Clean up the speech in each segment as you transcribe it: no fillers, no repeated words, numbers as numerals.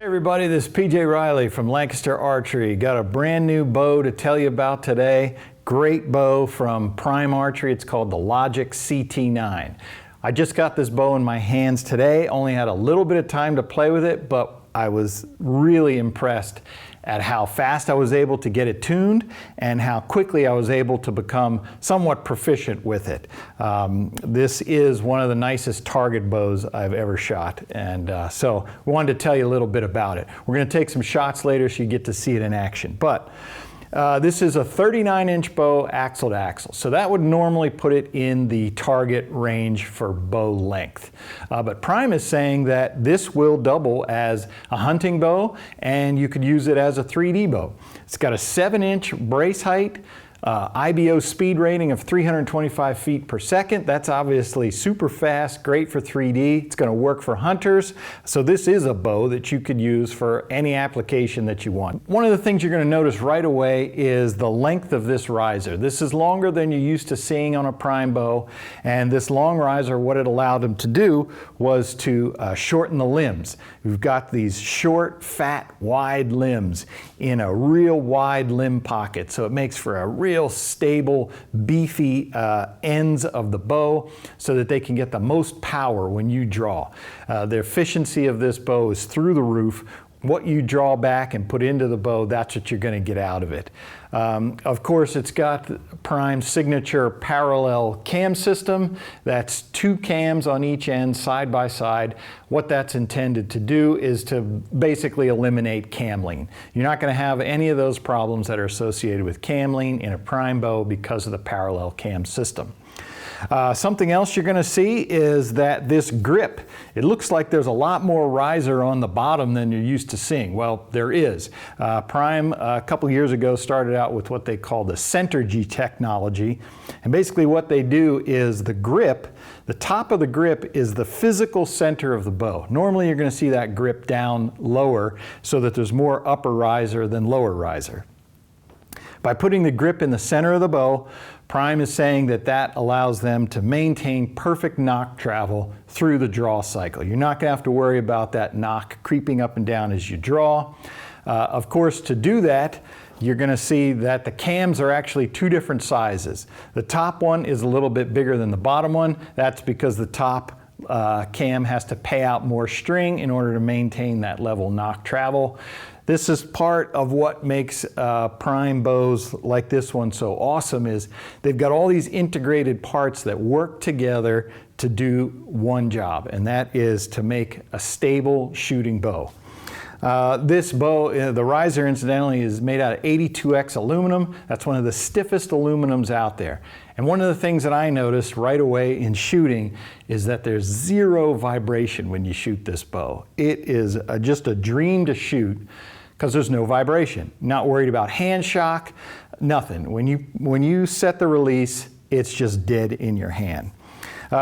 Hey everybody, this is PJ Reilly from Lancaster Archery. Got a brand new bow to tell you about today. Great bow from Prime Archery. It's called the Logic CT9. I just got this bow in my hands today. Only had a little bit of time to play with it, but I was really impressed at how fast I was able to get it tuned and how quickly I was able to become somewhat proficient with it. This is one of the nicest target bows I've ever shot, and so we wanted to tell you a little bit about it. We're going to take some shots later so you get to see it in action. But this is a 39-inch bow axle to axle, so that would normally put it in the target range for bow length. But Prime is saying that this will double as a hunting bow, and you could use it as a 3D bow. It's got a 7-inch brace height, IBO speed rating of 325 feet per second. That's obviously super fast, great for 3D. It's going to work for hunters. So this is a bow that you could use for any application that you want. One of the things you're going to notice right away is the length of this riser. This is longer than you're used to seeing on a Prime bow, and this long riser, what it allowed them to do was to shorten the limbs. We've got these short, fat, wide limbs in a real wide limb pocket, so it makes for a real stable, beefy ends of the bow so that they can get the most power when you draw. The efficiency of this bow is through the roof. What you draw back and put into the bow, that's what you're going to get out of it. Of course, it's got Prime's signature parallel cam system. That's 2 cams on each end, side by side. What that's intended to do is to basically eliminate cam lean. You're not going to have any of those problems that are associated with cam lean in a Prime bow because of the parallel cam system. Something else you're going to see is that this grip, it looks like there's a lot more riser on the bottom than you're used to seeing. Well, there is. Prime a couple years ago started out with what they call the Centergy technology, and basically what they do is the grip, the top of the grip is the physical center of the bow. Normally you're going to see that grip down lower so that there's more upper riser than lower riser. By putting the grip in the center of the bow, Prime is saying that that allows them to maintain perfect nock travel through the draw cycle. You're not going to have to worry about that nock creeping up and down as you draw. Of course, to do that, you're going to see that the cams are actually 2 different sizes. The top one is a little bit bigger than the bottom one. That's because the top cam has to pay out more string in order to maintain that level nock travel. This is part of what makes Prime bows like this one so awesome, is they've got all these integrated parts that work together to do one job, and that is to make a stable shooting bow. This bow, the riser incidentally, is made out of 82X aluminum. That's one of the stiffest aluminums out there. And one of the things that I noticed right away in shooting is that there's 0 vibration when you shoot this bow. It is just a dream to shoot because there's no vibration. Not worried about hand shock, nothing. When you set the release, it's just dead in your hand.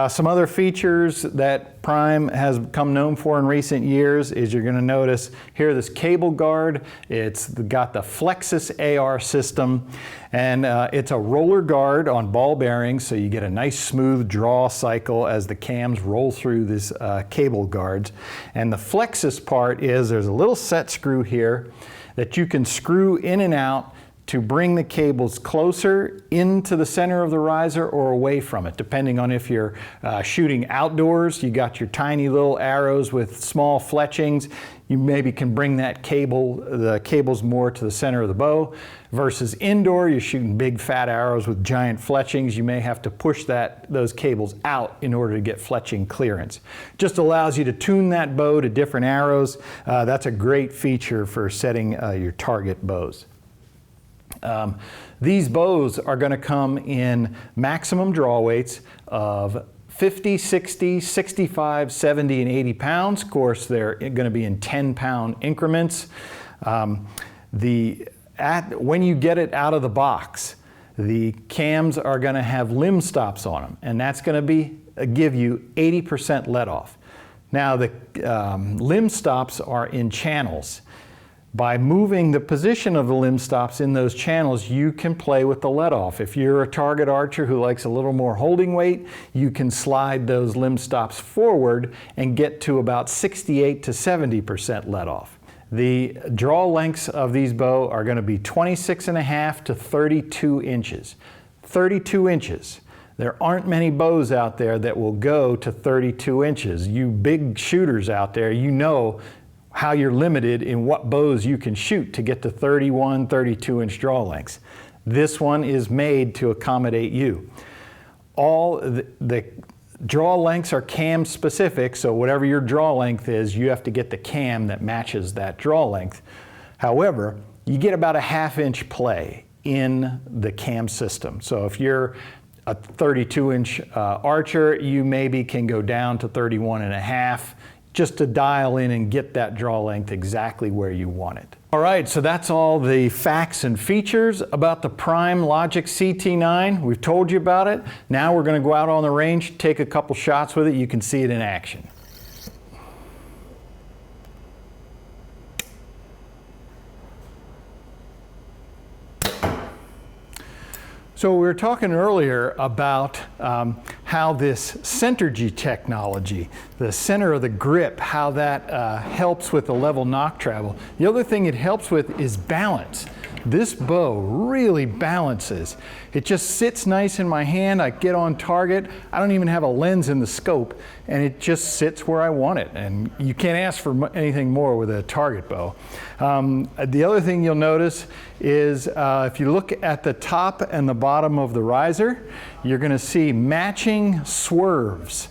Some other features that Prime has become known for in recent years is you're going to notice here this cable guard. It's got the Flexus AR system, and it's a roller guard on ball bearings, so you get a nice smooth draw cycle as the cams roll through this cable guards. And the Flexus part is there's a little set screw here that you can screw in and out to bring the cables closer into the center of the riser or away from it, depending on if you're shooting outdoors. You got your tiny little arrows with small fletchings. You maybe can bring the cables more to the center of the bow. Versus indoor, you're shooting big fat arrows with giant fletchings. You may have to push those cables out in order to get fletching clearance. Just allows you to tune that bow to different arrows. That's a great feature for setting your target bows. These bows are going to come in maximum draw weights of 50, 60, 65, 70, and 80 pounds. Of course, they're going to be in 10-pound increments. When you get it out of the box, the cams are going to have limb stops on them, and that's going to give you 80% let off. Now, the limb stops are in channels. By moving the position of the limb stops in those channels, you can play with the let off. If you're a target archer who likes a little more holding weight, you can slide those limb stops forward and get to about 68 to 70% let off. The draw lengths of these bow are going to be 26.5 to 32 inches. 32 inches. There aren't many bows out there that will go to 32 inches. You big shooters out there, you know how you're limited in what bows you can shoot to get to 31, 32 inch draw lengths. This one is made to accommodate you. All the draw lengths are cam specific, so whatever your draw length is, you have to get the cam that matches that draw length. However, you get about a 1/2 inch play in the cam system. So if you're a 32 inch archer, you maybe can go down to 31.5 just to dial in and get that draw length exactly where you want it. All right, so that's all the facts and features about the Prime Logic CT9. We've told you about it. Now we're going to go out on the range, take a couple shots with it. You can see it in action. So we were talking earlier about how this Centergy technology, the center of the grip, how that helps with the level nock travel. The other thing it helps with is balance. This bow really balances. It just sits nice in my hand. I get on target. I don't even have a lens in the scope, and it just sits where I want it. And you can't ask for anything more with a target bow. The other thing you'll notice is if you look at the top and the bottom of the riser, you're going to see matching swerves.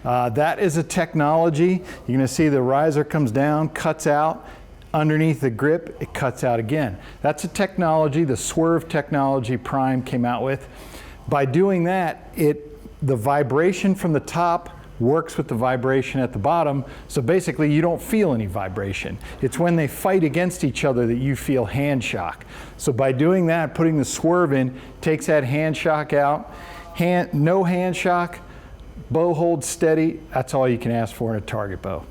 That is a technology. You're going to see the riser comes down, cuts out. Underneath the grip, it cuts out again. That's a technology, the swerve technology Prime came out with. By doing that, the vibration from the top works with the vibration at the bottom, so basically you don't feel any vibration. It's when they fight against each other that you feel hand shock. So by doing that, putting the swerve in, takes that hand shock out. No hand shock, bow holds steady. That's all you can ask for in a target bow.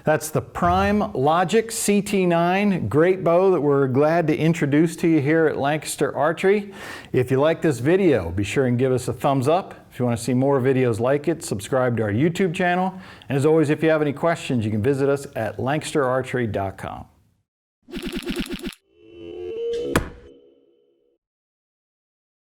That's the Prime Logic CT9, great bow that we're glad to introduce to you here at Lancaster Archery. If you like this video, be sure and give us a thumbs up. If you want to see more videos like it, subscribe to our YouTube channel. And as always, if you have any questions, you can visit us at lancasterarchery.com.